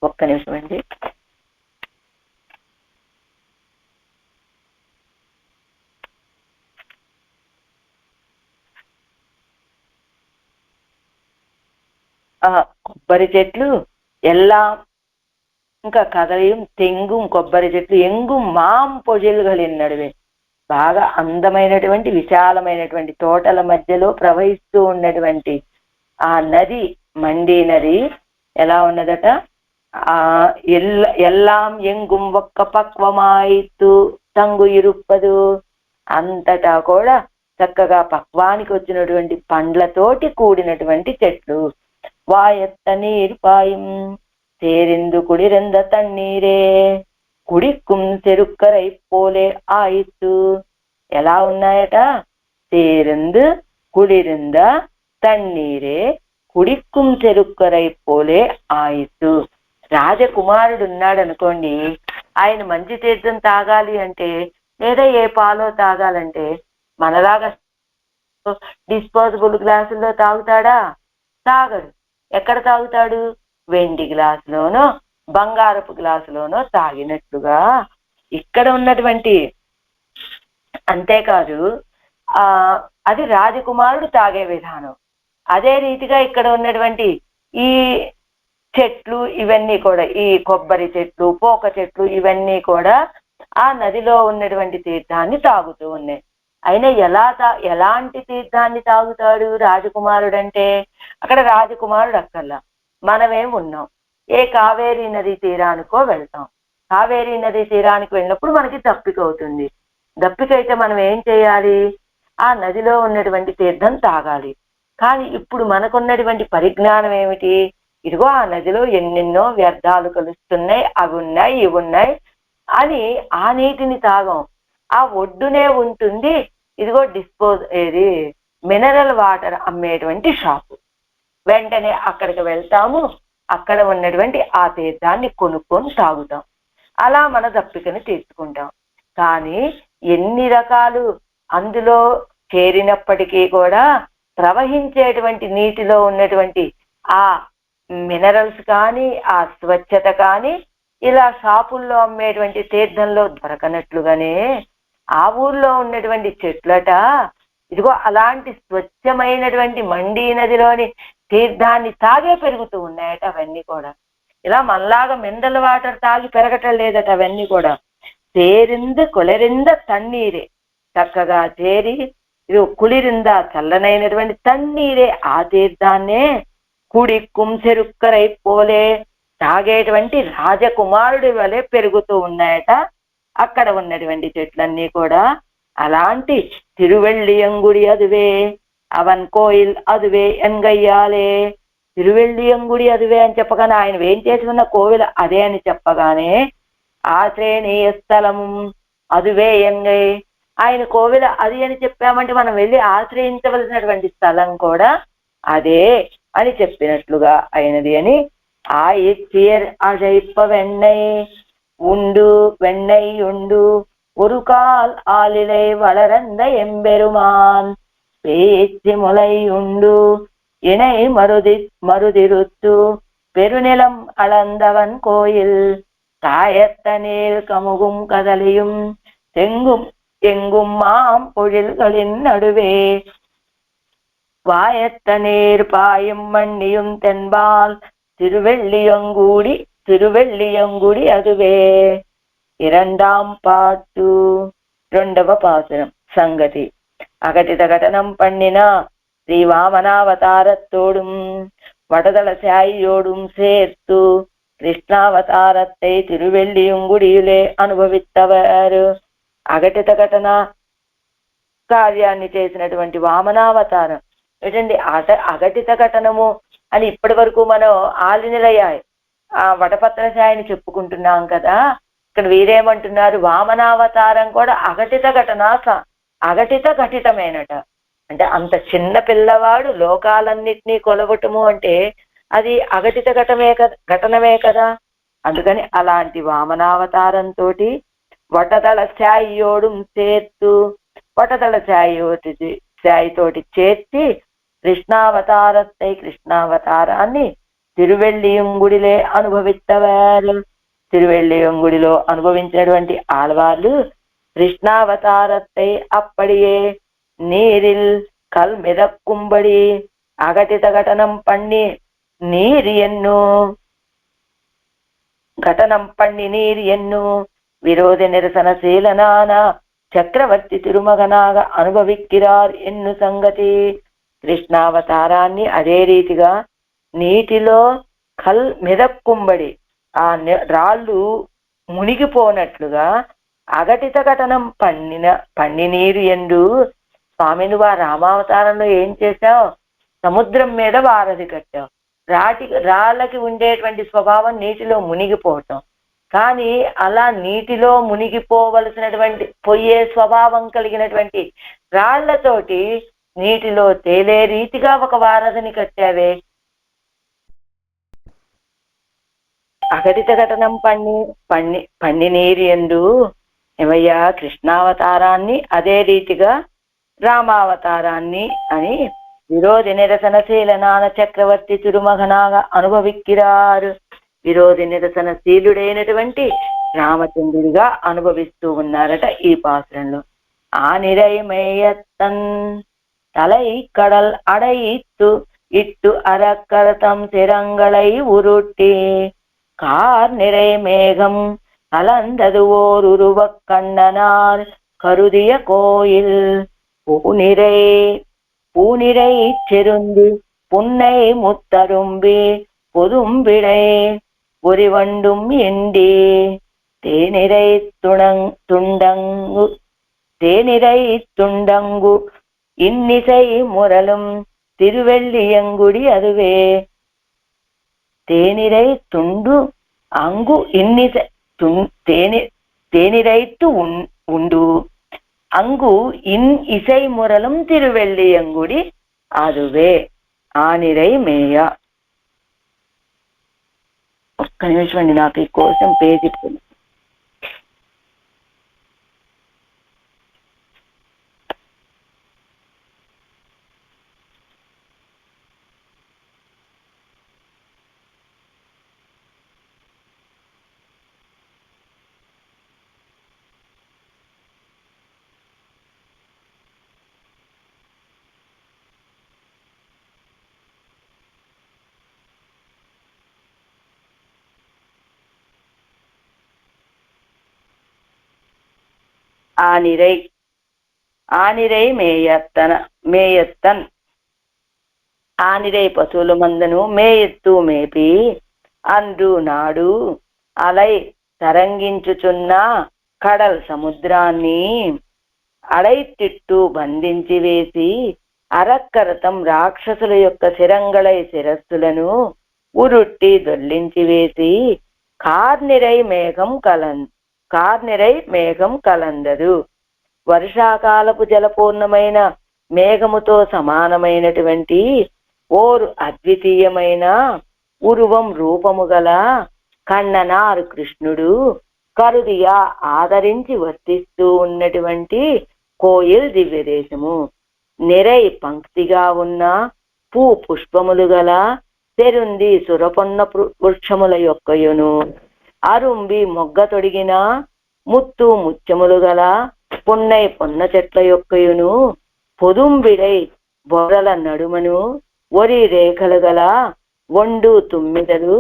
ఒక్క నిమిషం అండి. కొబ్బరి చెట్లు ఎల్లా ఇంకా కదలియం తెంగుం కొబ్బరి చెట్లు ఎంగుం మాంపొజిల్గలి నడువే బాగా అందమైనటువంటి విశాలమైనటువంటి తోటల మధ్యలో ప్రవహిస్తూ ఉన్నటువంటి ఆ నది మండి నది ఎలా ఉన్నదట. ఎల్లాం ఎంగుం ఒక్క పక్వమాయిత్తు తంగు ఇరుప్పదు, అంతటా కూడా చక్కగా పక్వానికి వచ్చినటువంటి పండ్లతోటి కూడినటువంటి చెట్లు. వాయత్త నీరు పాయం సేరిందు కుడిరెంద తన్నీరే కుడిక్కుం చెరుక్కరై పోలే ఆయిత్తు. ఎలా ఉన్నాయట, సేరిందు కుడిరింద తన్నీరే కుడిక్కుం చెరుక్కరై పోలే ఆయిత్తు. రాజకుమారుడు ఉన్నాడు అనుకోండి, ఆయన మంచి తీర్థం తాగాలి అంటే లేదా ఏ పాలో తాగాలంటే మనలాగా డిస్పోజబుల్ గ్లాసుల్లో తాగుతాడా? తాగడు. ఎక్కడ తాగుతాడు? వెండి గ్లాసులోనో బంగారపు గ్లాసులోనో తాగినట్లుగా ఇక్కడ ఉన్నటువంటి. అంతేకాదు అది రాజకుమారుడు తాగే విధానం. అదే రీతిగా ఇక్కడ ఉన్నటువంటి ఈ చెట్లు ఇవన్నీ కూడా, ఈ కొబ్బరి చెట్లు పోక చెట్లు ఇవన్నీ కూడా ఆ నదిలో ఉన్నటువంటి తీర్థాన్ని తాగుతూ ఉన్నాయి. అయినా ఎలాంటి తీర్థాన్ని తాగుతాడు రాజకుమారుడు అంటే? అక్కడ రాజకుమారుడు అక్కర్లా, మనమేం ఉన్నాం, ఏ కావేరీ నది తీరానికో వెళ్తాం. కావేరీ నది తీరానికి వెళ్ళినప్పుడు మనకి దప్పిక అవుతుంది. దప్పిక అయితే మనం ఏం చేయాలి? ఆ నదిలో ఉన్నటువంటి తీర్థం తాగాలి. కానీ ఇప్పుడు మనకున్నటువంటి పరిజ్ఞానం ఏమిటి? ఇదిగో ఆ నదిలో ఎన్నెన్నో వ్యర్థాలు కలుస్తున్నాయి, అవి ఉన్నాయి, ఇవి ఉన్నాయి అని ఆ నీటిని తాగం. ఆ ఒడ్డునే ఉంటుంది ఇదిగో ఏది మినరల్ వాటర్ అమ్మేటువంటి షాపు. వెంటనే అక్కడికి వెళ్తాము, అక్కడ ఉన్నటువంటి ఆ తీర్థాన్ని కొనుక్కొని తాగుతాం. అలా మన దప్పికని తీర్చుకుంటాం. కానీ ఎన్ని రకాలు అందులో చేరినప్పటికీ కూడా ప్రవహించేటువంటి నీటిలో ఉన్నటువంటి ఆ మినరల్స్ కానీ, ఆ స్వచ్ఛత కానీ ఇలా షాపుల్లో అమ్మేటువంటి తీర్థంలో దొరకనట్లుగానే ఆ ఊర్లో ఉన్నటువంటి చెట్లట ఇదిగో అలాంటి స్వచ్ఛమైనటువంటి మండీ నదిలోని తీర్థాన్ని తాగే పెరుగుతూ ఉన్నాయట. అవన్నీ కూడా ఇలా మనలాగా మినరల్ వాటర్ తాగి పెరగటం లేదట. అవన్నీ కూడా చేరింది కొలరింద తన్నీరే, చక్కగా చేరి ఇది కుளிరింద చల్లనైనటువంటి తన్నీరే, ఆ తీర్థాన్నే కుడిక్కుం చెరుక్కరై పోలే తాగేటువంటి రాజకుమారుడి వలె పెరుగుతూ ఉన్నాయట అక్కడ ఉన్నటువంటి చెట్లన్నీ కూడా. అలాంటి తిరువెళ్ళియంగుడి అదువే అవన్ కోయిల్ అదువే ఎంగయ్యాలే. తిరువెళ్ళియంగుడి అదువే అని చెప్పగానే ఆయన ఏం చేసి ఉన్న కోవిల అదే అని చెప్పగానే ఆశ్రయణీయ స్థలం అదువే ఎంగై, ఆయన కోవిల అది అని చెప్పామంటే మనం వెళ్ళి ఆశ్రయించవలసినటువంటి స్థలం కూడా అదే అని చెప్పినట్లుగా అయినది అని ఆ ఎచ్చియర్ అజైప్ప వెన్నై உண்டு வெண்ணை உண்டு ஒரு கால் ஆளிலை வளரந்த எம்பெருமான் பேச்சு முளை உண்டு இணை மருதிருத்து பெருநிலம் அளந்தவன் கோயில் தாயத்தனில் கமுகும் கதலியும் தெங்கும் எங்கும் மாம் பொழில்களின் நடுவே வாயத்த நீர் பாயும் மண்ணியும் தென்பால் తిరువెళ్ళియంగుడి అదువే. இரண்டாம் பாட்டு రెండవ పాసురం. సంగతి అగటిత ఘటనం పండిన శ్రీ வாமனாவதாரத்தோடும் வடதள சாயோடும் சேர்த்து కృష్ణావతారத்தை తిరువెళ్ళియంగుడియులే అనుభవిస్తవారు. అఘటిత ఘటన కార్యాన్ని చేసినటువంటి వామనావతారం ఏంటండి? అఘటిత ఘటనము అని ఇప్పటి వరకు మనం ఆలినిలయ్యాయి ఆ వటపత్ర ఛాయని చెప్పుకుంటున్నాం కదా. ఇక్కడ వీరేమంటున్నారు? వామనావతారం కూడా అఘటిత ఘటితమేనట. అంటే అంత చిన్న పిల్లవాడు లోకాలన్నిటినీ కొలవటము అంటే అది అఘటిత ఘటనమే కదా. అందుకని అలాంటి వామనావతారంతో వటదళ ఛాయోడు చేర్తు, వటదళ ఛాయితోటి చేర్చి కృష్ణావతారத்தை కృష్ణావతారాన్ని తిరువెళ్ళియంగుడిలే అనుభవిస్తవారు. తిరువెళ్ళియంగుడిలో అనుభవించినటువంటి ఆళ్వార్లు కృష్ణావతారத்தை அப்படியே நீரில் கல் மிதக்கும்படி అఘటిత ఘటనం పన్ని నీరు ఎన్ను విరోధి నిరసనశీలనాన చక్రవర్తి తిరుమగనాగ అనుభవిక్కిరార్ ఎన్ను సంగతి. కృష్ణావతారాన్ని అదే రీతిగా నీటిలో కల్ మిదక్కుంబడి ఆ రాళ్ళు మునిగిపోనట్లుగా అఘటిత ఘటనం పండి నీరు ఎండు. స్వామి నువ్వు ఆ రామావతారంలో ఏం చేశావు? సముద్రం మీద వారధి కట్టావు. రాళ్ళకి ఉండేటువంటి స్వభావం నీటిలో మునిగిపోవటం. కానీ అలా నీటిలో మునిగిపోవలసినటువంటి పోయే స్వభావం కలిగినటువంటి రాళ్లతోటి నీటిలో తేలే రీతిగా ఒక వారధిని కట్టావే. అఘటిత ఘటనం పండి నీరు ఎందు ఏమయ్యా కృష్ణావతారాన్ని అదే రీతిగా రామావతారాన్ని అని విరోధి నిరసనశీలనాన చక్రవర్తి తిరుమగనాగా అనుభవిక్కిరారు. విరోధి నిరసనశీలుడైనటువంటి రామచంద్రుడిగా అనుభవిస్తూ ఉన్నారట ఈ పాత్రంలో. ఆ నిరైమేయత్తన్ తలై కడల్ అడయిత్తు ఇట్టు అరక్కరతం సిరంగళై ఉరుట్టి கார் நிறை மேகம் கலந்தது ஓர் உருவக் கண்ணனார் கருதிய கோயில் பூநிறை பூநிறை செருந்தி புன்னை முத்தரும்பி பொதும்பிடை ஒரிவண்டும் எண்டி தேனிரை துண்டங்கு தேனிரை துண்டங்கு இன்னிசை முரலும் திருவெள்ளியங்குடி அதுவே. தேனிரை துண்டு అంగు ఇన్నిస తేనిరైతు ఉండు అంగు ఇన్ ఇసై మురళం తిరువెల్లియంగుడి అదువే ఆనిరై మేయ. ఒక్క నిమిషం అండి, నాకు ఈ కోసం పేజీ ఆనిరై ఆనిరై మేయత్తన్ ఆనిరై పశువుల మందను మేయెత్తు మేపి అందు నాడు అలై తరంగించుచున్న కడల్ సముద్రాన్ని అడైతిట్టు బంధించి వేసి అరక్కరతం రాక్షసుల యొక్క శిరంగళై శిరస్సులను ఉరుట్టి దొల్లించి వేసి కార్నిరై మేఘం కలందదు. వర్షాకాలపు జలపూర్ణమైన మేఘముతో సమానమైనటువంటి ఓరు అద్వితీయమైన ఉరువం రూపము గల కన్ననారు కృష్ణుడు కరుదిగా ఆదరించి వర్తిస్తూ ఉన్నటువంటి కోయిల్ దివ్యదేశము. నిరై పంక్తిగా ఉన్న పుష్పములు గల తెరుంది సురపొన్న వృక్షముల యొక్కయును అరుంబి మొగ్గ తొడిగిన ముత్యములు గల పున్నై పొన్న చెట్ల యొక్కయును పొదుంబిడై బొరల నడుమను ఒరి రేఖలు గల ఒండు తుమ్మిదలు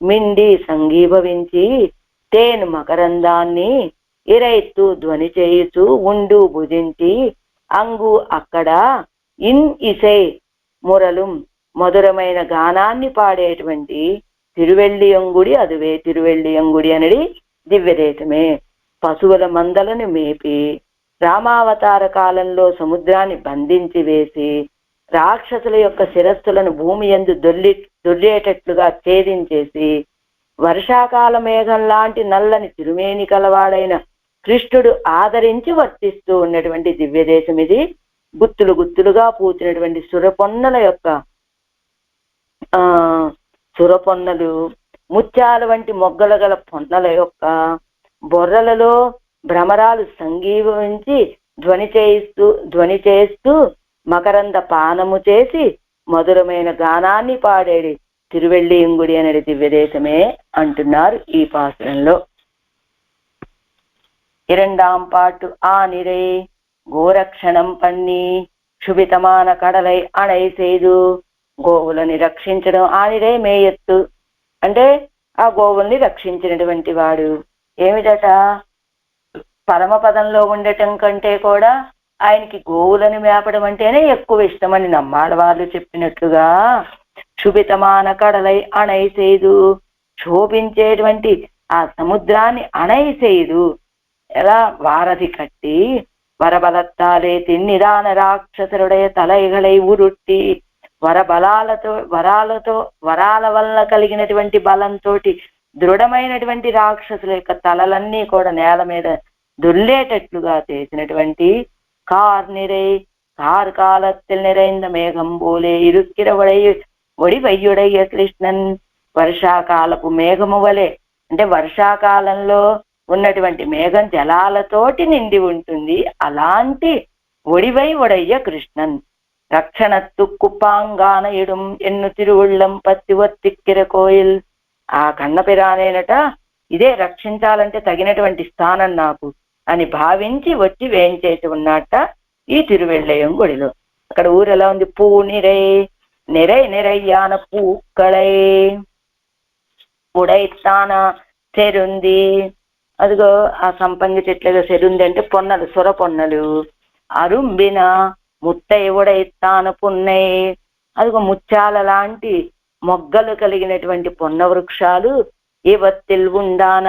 మిండి సంగీభవించి తేను మకరందాన్ని ఇరైతు ధ్వని చేయుచు ఉండు భుజించి అంగు అక్కడ ఇన్ ఇసై మురలు మధురమైన గానాన్ని పాడేటువంటి తిరువెల్లియంగుడి అదువే. తిరువెల్లియంగుడి అనేది దివ్యదేశమే. పశువుల మందలను మేపి రామావతార కాలంలో సముద్రాన్ని బంధించి వేసి రాక్షసుల యొక్క శిరస్సులను భూమి యందు దొర్లేటట్లుగా ఛేదించేసి వర్షాకాల మేఘం లాంటి నల్లని తిరుమేని కలవాడైన కృష్ణుడు ఆదరించి వర్తిస్తూ ఉన్నటువంటి దివ్యదేశం ఇది. గుత్తులు గుత్తులుగా పూచినటువంటి సురపొన్నల యొక్క సురపొన్నలు, ముత్యాల వంటి మొగ్గల గల పొన్నల యొక్క బొర్రలలో భ్రమరాలు సంగీవించి ధ్వని చేస్తూ మకరంద పానము చేసి మధురమైన గానాన్ని పాడేది తిరువెల్లియంగుడి అనేది దివ్యదేశమే అంటున్నారు ఈ పాసురంలో. இரண்டாம் பாட்டு. ஆனிரை గోరక్షణం పన్ని క్షుభితమాన కడలై అణై సేదు. గోవులని రక్షించడం. ఆనిరై మేయెత్తు అంటే ఆ గోవుల్ని రక్షించినటువంటి వాడు. ఏమిటట? పరమపదంలో ఉండటం కంటే కూడా ఆయనకి గోవులను మేపడం అంటేనే ఎక్కువ ఇష్టమని నమ్మాళ్ళ వాళ్ళు చెప్పినట్లుగా క్షుభితమాన కడలై అణై సేదు, శోభించేటువంటి ఆ సముద్రాన్ని అణై సేదు. ఎలా? వారధి కట్టి వరబలత్తాలే తిన్నిదాన రాక్షసురుடைய తలైగలై ఉరుట్టి వరాల వల్ల కలిగినటువంటి బలంతో దృఢమైనటువంటి రాక్షసుల యొక్క తలలన్నీ కూడా నేల మీద దుల్లేటట్లుగా చేసినటువంటి కారు కాలத்தில் நிறைந்த மேகம் போலே இருக்கிற ఒడివయ్యుడయ్య కృష్ణన్. వర్షాకాలపు మేఘము వలె అంటే వర్షాకాలంలో ఉన్నటువంటి మేఘం జలాలతోటి నిండి ఉంటుంది. అలాంటి ఒడివయ్యుడయ్య కృష్ణన్. రక్షణత్తు కుప్పాంగాన ఇడుం ఎన్ను తిరువుళ్ళం పత్తి వర్తిక్కిర కోయిల్. ఆ కన్నపిరానేనట ఇదే రక్షించాలంటే తగినటువంటి స్థానం నాకు అని భావించి వచ్చి వేయించేసి ఉన్నట్ట ఈ తిరువెళ్ళయం గుడిలో. అక్కడ ఊరు ఎలా ఉంది? నిరైయాన పూక్కళై ఉడైతాన చెరుంది. అదిగో ఆ సంపంగి చెట్లుగా చెరుంది అంటే పొన్నలు, సొర పొన్నలు. అరుంబిన ముత్తైవుడైతాన పున్నై. అదిగో ముత్యాల లాంటి మొగ్గలు కలిగినటువంటి పొన్న వృక్షాలు ఇవత్తిల్ ఉండాన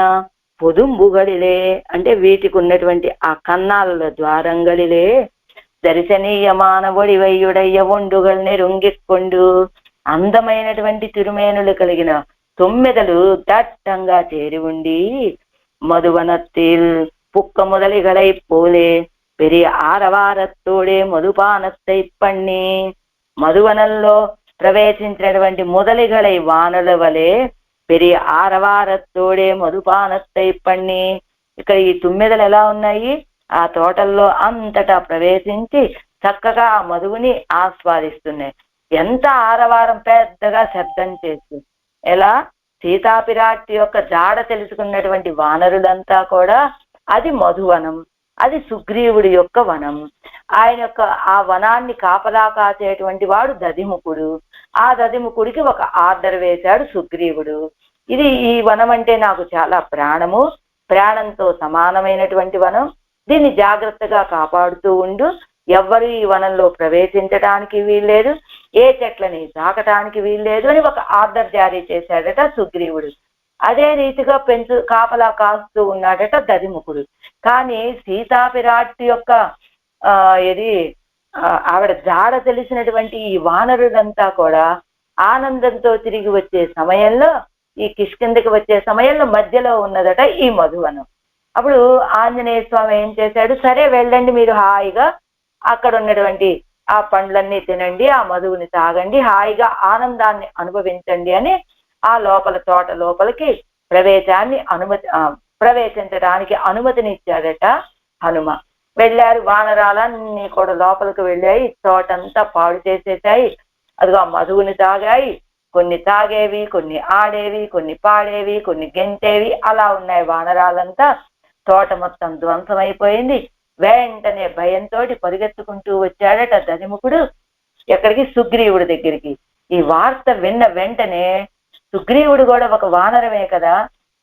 పొదుంబుగడిలే, అంటే వీటికి ఉన్నటువంటి ఆ కన్నాల ద్వారంగలిలే దర్శనీయ మానవుడి వయ్యుడయ్య ఒండుగల్ నెరుంగిక్కొండు. అందమైనటువంటి తిరుమేనులు కలిగిన తొమ్మిదలు దట్టంగా చేరి ఉండి మధువనத்தில் పుక్క முதலிகளை పోలే పెరియ ఆరవారత్తోడే మధుపానత్తై పన్ని. మధువనంలో ప్రవేశించినటువంటి మొదలిగలై వానల వలె పెరియ ఆరవారత్తోడే మధుపానత్తై పన్ని. ఇక్కడ ఈ తుమ్మెదలు ఎలా ఉన్నాయి? ఆ తోటల్లో అంతటా ప్రవేశించి చక్కగా ఆ మధువుని ఆస్వాదిస్తున్నాయి. ఎంత ఆరవారం, పెద్దగా శబ్దం చేస్తూ. ఎలా? సీతాపిరాటి యొక్క జాడ తెలుసుకున్నటువంటి వానరులంతా కూడా అది మధువనం, అది సుగ్రీవుడి యొక్క వనం. ఆయన యొక్క ఆ వనాన్ని కాపలా కాసేటువంటి వాడు దధిముఖుడు. ఆ దధిముఖుడికి ఒక ఆర్డర్ వేశాడు సుగ్రీవుడు. ఇది ఈ వనం అంటే నాకు చాలా ప్రాణము, ప్రాణంతో సమానమైనటువంటి వనం, దీన్ని జాగ్రత్తగా కాపాడుతూ ఉండు, ఎవ్వరు ఈ వనంలో ప్రవేశించడానికి వీల్లేదు, ఏ చెట్లని తాకటానికి వీల్లేదు అని ఒక ఆర్డర్ జారీ చేశాడట సుగ్రీవుడు. అదే రీతిగా కాపలా కాస్తూ ఉన్నాడట దధిముఖుడు. కానీ సీతాపిరాటి యొక్క ఆవిడ జాడ తెలిసినటువంటి ఈ వానరులంతా కూడా ఆనందంతో తిరిగి వచ్చే సమయంలో, ఈ కిష్కిందకి వచ్చే సమయంలో మధ్యలో ఉన్నదట ఈ మధువనం. అప్పుడు ఆంజనేయ స్వామి ఏం చేశాడు? సరే వెళ్ళండి, మీరు హాయిగా అక్కడ ఉన్నటువంటి ఆ పండ్లన్నీ తినండి, ఆ మధువుని తాగండి, హాయిగా ఆనందాన్ని అనుభవించండి అని ఆ తోట లోపలికి ప్రవేశించడానికి అనుమతినిచ్చాడట హనుమ. వెళ్ళారు. వానరాలన్నీ కూడా లోపలికి వెళ్ళాయి, తోటంతా పాడు చేసేసాయి. అదిగో ఆ మధువుని తాగాయి. కొన్ని తాగేవి, కొన్ని ఆడేవి, కొన్ని పాడేవి, కొన్ని గెంటేవి, అలా ఉన్నాయి వానరాలంతా. తోట మొత్తం ధ్వంసమైపోయింది. వెంటనే భయంతో పరిగెత్తుకుంటూ వచ్చాడట దధిముఖుడు. ఎక్కడికి? సుగ్రీవుడి దగ్గరికి. ఈ వార్త విన్న వెంటనే, సుగ్రీవుడు కూడా ఒక వానరమే కదా,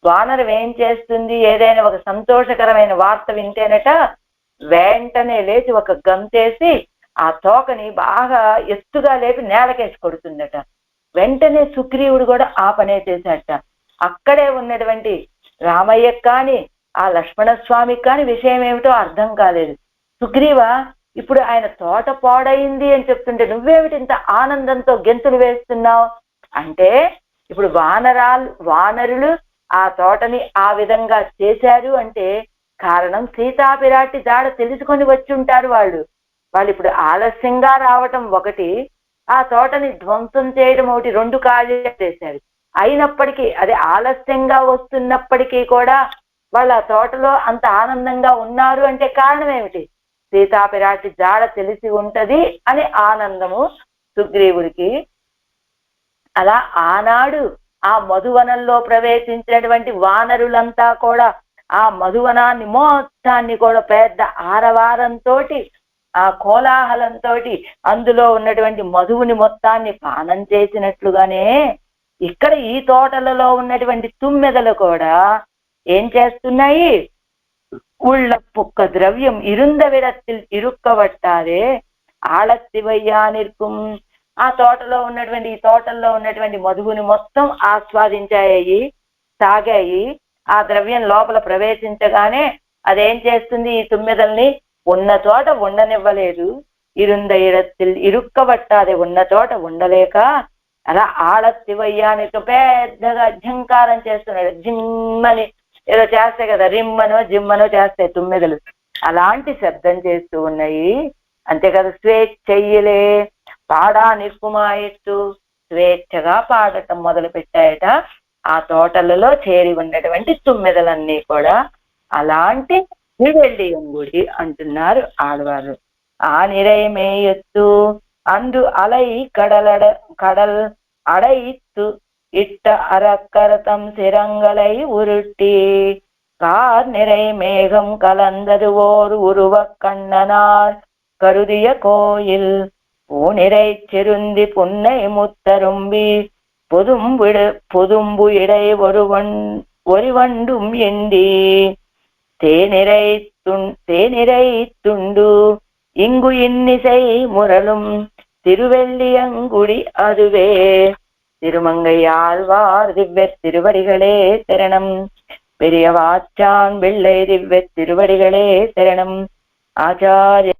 వానరం ఏం చేస్తుంది? ఏదైనా ఒక సంతోషకరమైన వార్త వింటేనట వెంటనే లేచి ఒక గంతేసి ఆ తోకని బాగా ఎత్తుగా లేపి నేలకేసి కొడుతుందట. వెంటనే సుగ్రీవుడు కూడా ఆ పనే చేశాడట. అక్కడే ఉన్నటువంటి రామయ్యకు కానీ ఆ లక్ష్మణస్వామికి కానీ విషయం ఏమిటో అర్థం కాలేదు. సుగ్రీవ, ఇప్పుడు ఆయన తోట పాడైంది అని చెప్తుంటే నువ్వేమిటి ఇంత ఆనందంతో గెంతులు వేస్తున్నావు అంటే, ఇప్పుడు వానరులు ఆ తోటని ఆ విధంగా చేశారు అంటే కారణం సీతాపిరాటి జాడ తెలుసుకొని వచ్చి ఉంటారు వాళ్ళు. ఇప్పుడు ఆలస్యంగా రావటం ఒకటి, ఆ తోటని ధ్వంసం చేయడం ఒకటి, రెండు కార్యాలు చేశారు. అయినప్పటికీ అదే ఆలస్యంగా వస్తున్నప్పటికీ కూడా వాళ్ళ ఆ తోటలో అంత ఆనందంగా ఉన్నారు అంటే కారణం ఏమిటి? సీతాపిరాటి జాడ తెలిసి ఉంటది అనే ఆనందము సుగ్రీవుడికి. అలా ఆనాడు ఆ మధువనంలో ప్రవేశించినటువంటి వానరులంతా కూడా ఆ మధువనాన్ని మొత్తాన్ని కూడా పెద్ద ఆరవారంతో, ఆ కోలాహలంతో అందులో ఉన్నటువంటి మధువుని మొత్తాన్ని పానం చేసినట్లుగానే ఇక్కడ ఈ తోటలలో ఉన్నటువంటి తుమ్మెదలు కూడా ఏం చేస్తున్నాయి? ఉళ్ళ పుక్క ద్రవ్యం ఇరుంద విడத்தில் ఇరుక్కబట్టారే ఆళత్తివయ్యా నిற்கும். ఆ ఈ తోటల్లో ఉన్నటువంటి మధువుని మొత్తం ఆస్వాదించాయి, తాగాయి. ఆ ద్రవ్యం లోపల ప్రవేశించగానే అదేం చేస్తుంది? ఈ తుమ్మెదల్ని ఉన్న చోట ఉండనివ్వలేదు. ఇరుంద ఇడத்தில் ఇరుక్కబట్టాదే, ఉన్న చోట ఉండలేక అలా ఆళత్తివయ్యానికి పెద్దగా ఝంకారం చేస్తున్నాడు. జిమ్మని ఏదో చేస్తాయి కదా, రిమ్మనో జిమ్మనో చేస్తాయి తుమ్మెదలు, అలాంటి శబ్దం చేస్తూ ఉన్నాయి. అంతే కదా, స్వేచ్ఛయ్యలే పాడా నిక్కుమాయిస్తూ స్వేచ్ఛగా పాడటం మొదలు పెట్టాయట ఆ తోటలలో చేరి ఉన్నటువంటి తుమ్మెదలన్నీ కూడా. అలాంటి వివెల్లియంగుడి అంటున్నారు ఆడవారు. ఆ నిరైమేయత్తు అందు అలై கடல் அடைத்து இட்ட அறக்கரத்தம் சிரங்களை உருட்டி கார் நிறை மேகம் கலந்தது ஓர் உருவ கண்ணனார் கருதிய கோயில் பூநிறை செருந்தி புன்னை முத்தரும்பி பொதும்பு இடை ஒருவண்டும் எண்டி தேனிரை துண்டு இங்கு இன்னிசை முரலும் திருவெள்ளியங்குடி அதுவே. திருமங்கை ஆழ்வார் திவ்ய திருவடிகளே சரணம். பெரியவாச்சான் பிள்ளை திவ்ய திருவடிகளே சரணம். ஆச்சாரிய